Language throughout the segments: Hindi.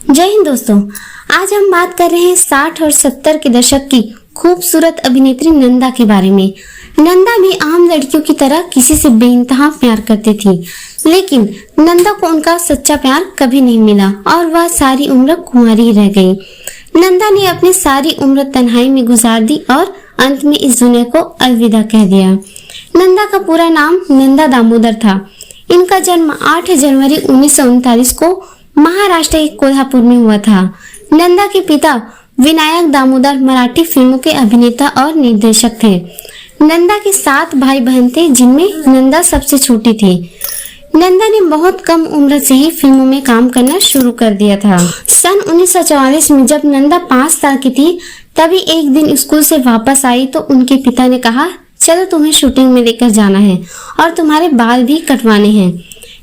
जय हिंद दोस्तों। आज हम बात कर रहे हैं 60 और 70 के दशक की खूबसूरत अभिनेत्री नंदा के बारे में। नंदा भी आम लड़कियों की तरह किसी से बेइंतहा प्यार करती थी, लेकिन नंदा को उनका सच्चा प्यार कभी नहीं मिला और वह सारी उम्र कुंवारी रह गई। नंदा ने अपनी सारी उम्र तन्हाई में गुजार दी और अंत में इस दुनिया को अलविदा कह दिया। नंदा का पूरा नाम नंदा दामोदर था। इनका जन्म 8 जनवरी 1939 को महाराष्ट्र के कोल्हापुर में हुआ था। नंदा के पिता विनायक दामोदर मराठी फिल्मों के अभिनेता और निर्देशक थे। नंदा के 7 भाई बहन थे, जिनमें नंदा सबसे छोटी थी। नंदा ने बहुत कम उम्र से ही फिल्मों में काम करना शुरू कर दिया था। सन 1944 में जब नंदा 5 साल की थी, तभी एक दिन स्कूल से वापस आई तो उनके पिता ने कहा, चलो तुम्हें शूटिंग में लेकर जाना है और तुम्हारे बाल भी कटवाने हैं।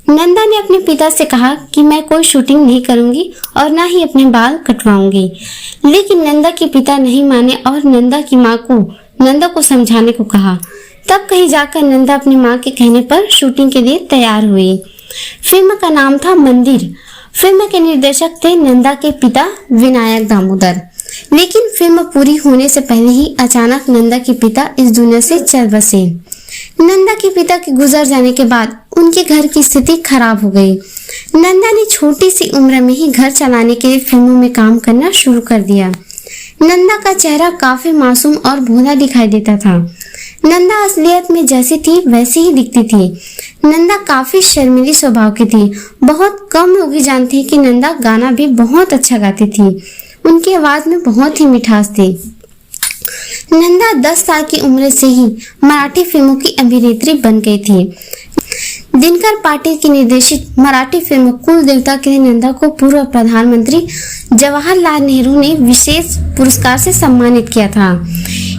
नंदा ने अपने पिता से कहा कि मैं कोई शूटिंग नहीं करूंगी और ना ही अपने बाल कटवाऊंगी, लेकिन नंदा के पिता नहीं माने और नंदा की माँ को नंदा को समझाने को कहा। तब कहीं जाकर नंदा अपनी माँ के कहने पर शूटिंग के लिए तैयार हुई। फिल्म का नाम था मंदिर। फिल्म के निर्देशक थे नंदा के पिता विनायक दामोदर, लेकिन फिल्म पूरी होने से पहले ही अचानक नंदा के पिता इस दुनिया से चल बसे। नंदा के पिता के गुजर जाने के बाद उनके घर की स्थिति खराब हो गई। नंदा ने छोटी सी उम्र में ही घर चलाने के लिए फिल्मों में काम करना शुरू कर दिया। नंदा का चेहरा काफी मासूम और भोला दिखाई देता था। नंदा असलियत में जैसी थी वैसी ही दिखती थी। नंदा काफी शर्मीली स्वभाव की थी। बहुत कम लोग ही जानते हैं कि नंदा गाना भी बहुत अच्छा गाती थी। उनकी आवाज में बहुत ही मिठास थी। नंदा 10 साल की उम्र से ही मराठी फिल्मों की अभिनेत्री बन गई थी। दिनकर पाटिल की निर्देशित मराठी फिल्म कुल देवता के लिए नंदा को पूर्व प्रधानमंत्री जवाहरलाल नेहरू ने विशेष पुरस्कार से सम्मानित किया था।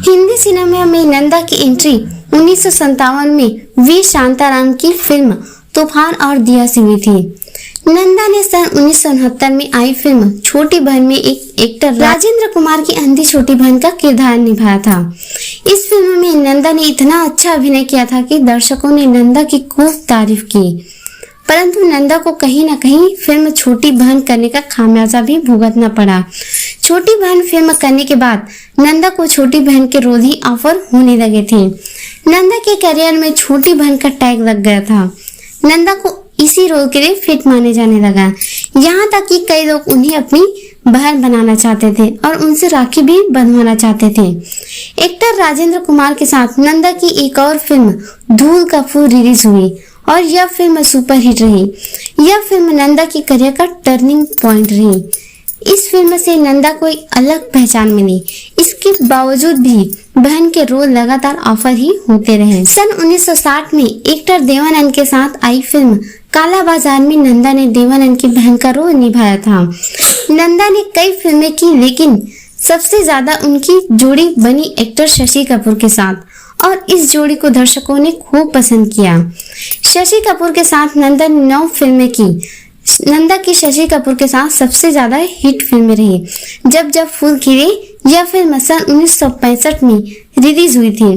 हिंदी सिनेमा में नंदा की एंट्री 1957 में वी शांताराम की फिल्म तूफान और दिया से हुई थी। नंदा ने सन 1969 में आई फिल्म छोटी बहन में एक एक्टर राजेंद्र कुमार की अंधी छोटी बहन का किरदार निभाया था। इस फिल्म में नंदा ने इतना अच्छा अभिनय किया था कि दर्शकों ने नंदा की खूब तारीफ की, परंतु नंदा को कहीं न कहीं फिल्म छोटी बहन करने का खामियाजा भी भुगतना पड़ा। छोटी बहन फिल्म करने के बाद नंदा को छोटी बहन के रोल ही ऑफर होने लगे थे। नंदा के करियर में छोटी बहन का टैग लग गया था। नंदा को इसी रोल के लिए फिट माने जाने लगा। यहाँ तक कि कई लोग उन्हें अपनी बहन बनाना चाहते थे और उनसे राखी भी बंधवाना चाहते थे। एक्टर राजेंद्र कुमार के साथ नंदा की एक और फिल्म धूल का फूल रिलीज हुई और यह फिल्म सुपरहिट रही। यह फिल्म नंदा की करियर का टर्निंग पॉइंट रही। इस फिल्म से नंदा को एक अलग पहचान मिली। इसके बावजूद भी बहन के रोल लगातार ऑफर ही होते रहे। सन 1960 में एक्टर देवानंद के साथ आई फिल्म काला बाजार में नंदा ने देवानंद की बहन का रोल निभाया था। नंदा ने कई फिल्में की, लेकिन सबसे ज्यादा उनकी जोड़ी बनी एक्टर शशि कपूर के साथ और इस जोड़ी को दर्शकों ने खूब पसंद किया। शशि कपूर के साथ नंदा ने 9 फिल्में की। नंदा की शशि कपूर के साथ सबसे ज्यादा हिट फिल्में रही। जब जब फूल खिले यह फिल्म सन 1965 में रिलीज हुई थी।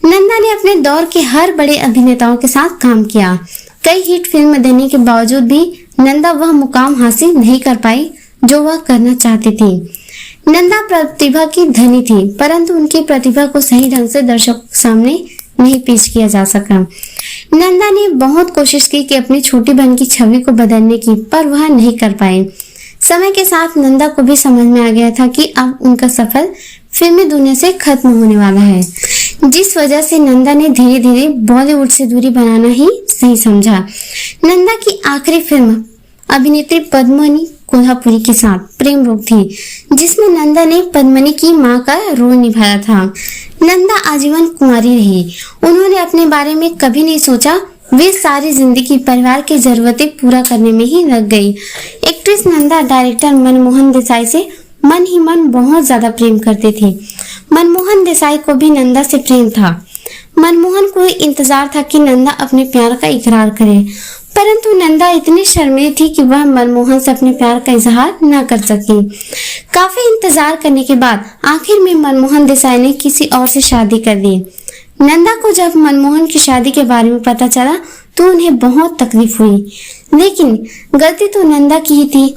नंदा ने अपने दौर के हर बड़े अभिनेताओं के साथ काम किया। कई हिट फिल्म देने के बावजूद भी नंदा वह मुकाम हासिल नहीं कर पाई जो वह करना चाहती थी। नंदा प्रतिभा की धनी थी, परंतु उनकी प्रतिभा को सही ढंग से दर्शकों के सामने नहीं पेश किया जा सका। नंदा ने बहुत कोशिश की कि अपनी छोटी बहन की छवि को बदलने की, पर वह नहीं कर पाए। समय के साथ नंदा को भी समझ में आ गया था कि अब उनका सफर फिल्मी दुनिया से खत्म होने वाला है, जिस वजह से नंदा ने धीरे धीरे बॉलीवुड से दूरी बनाना ही सही समझा। नंदा की आखिरी फिल्म अभिनेत्री पद्मिनी कोल्हापुरी के साथ प्रेम रोग थी, जिसमें नंदा ने पद्मिनी की मां का रोल निभाया था। नंदा आजीवन कुंवारी रही। उन्होंने अपने बारे में कभी नहीं सोचा। वे सारी जिंदगी परिवार की जरूरतें पूरा करने में ही लग गई। एक्ट्रेस नंदा डायरेक्टर मनमोहन देसाई से मन ही मन बहुत ज्यादा प्रेम करते थे। मनमोहन देसाई को भी नंदा से प्रेम था। मनमोहन को इंतजार था कि नंदा अपने प्यार का इकरार करे, परंतु नंदा इतनी शर्मीली थी कि वह मनमोहन से अपने प्यार का इजहार न कर सकी। काफी इंतजार करने के बाद आखिर में मनमोहन देसाई ने किसी और से शादी कर दी। नंदा को जब मनमोहन की शादी के बारे में पता चला तो उन्हें बहुत तकलीफ हुई, लेकिन गलती तो नंदा की ही थी।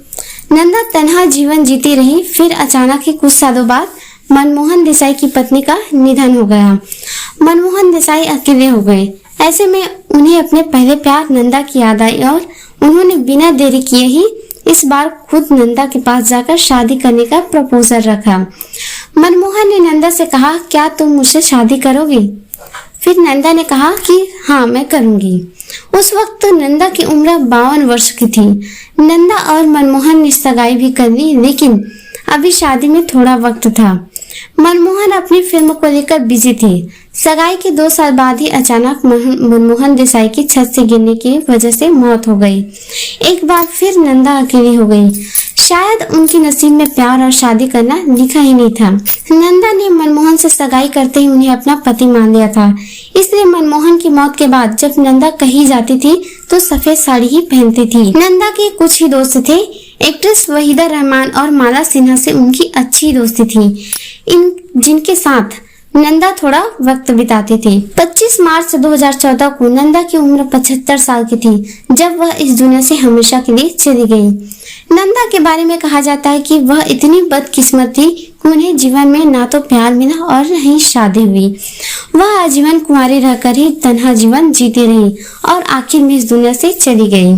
नंदा तन्हा जीवन जीती रही। फिर अचानक ही कुछ सालों बाद मनमोहन देसाई की पत्नी का निधन हो गया। मनमोहन देसाई अकेले हो गए। ऐसे में उन्हें अपने पहले प्यार नंदा की याद आई और उन्होंने बिना देरी किए ही इस बार खुद नंदा के पास जाकर शादी करने का प्रपोजल रखा। मनमोहन ने नंदा से कहा, क्या तुम मुझसे शादी करोगी? फिर नंदा ने कहा कि हाँ, मैं करूंगी। उस वक्त नंदा की उम्र 52 वर्ष की थी। नंदा और मनमोहन ने सगाई भी कर ली, लेकिन अभी शादी में थोड़ा वक्त था। मनमोहन अपनी फिल्म को लेकर बिजी थे। सगाई के 2 साल बाद ही अचानक मनमोहन देसाई की छत से गिरने की वजह से मौत हो गई। एक बार फिर नंदा अकेली हो गई। शायद उनकी नसीब में प्यार और शादी करना लिखा ही नहीं था। नंदा ने मनमोहन से सगाई करते ही उन्हें अपना पति मान लिया था। इसलिए मनमोहन की मौत के बाद जब नंदा कहीं जाती थी तो सफेद साड़ी ही पहनती थी। नंदा के कुछ ही दोस्त थे। एक्ट्रेस वहीदा रहमान और माला सिन्हा से उनकी अच्छी दोस्ती थी, जिनके साथ नंदा थोड़ा वक्त बिताती थी। 25 मार्च 2014 को नंदा की उम्र 75 साल की थी जब वह इस दुनिया से हमेशा के लिए चली गई। नंदा के बारे में कहा जाता है कि वह इतनी बदकिस्मत थी कि उन्हें जीवन में ना तो प्यार मिला और न ही शादी हुई। वह आजीवन कुंवारी रहकर ही तन्हा जीवन जीती रही और आखिर में इस दुनिया से चली गई।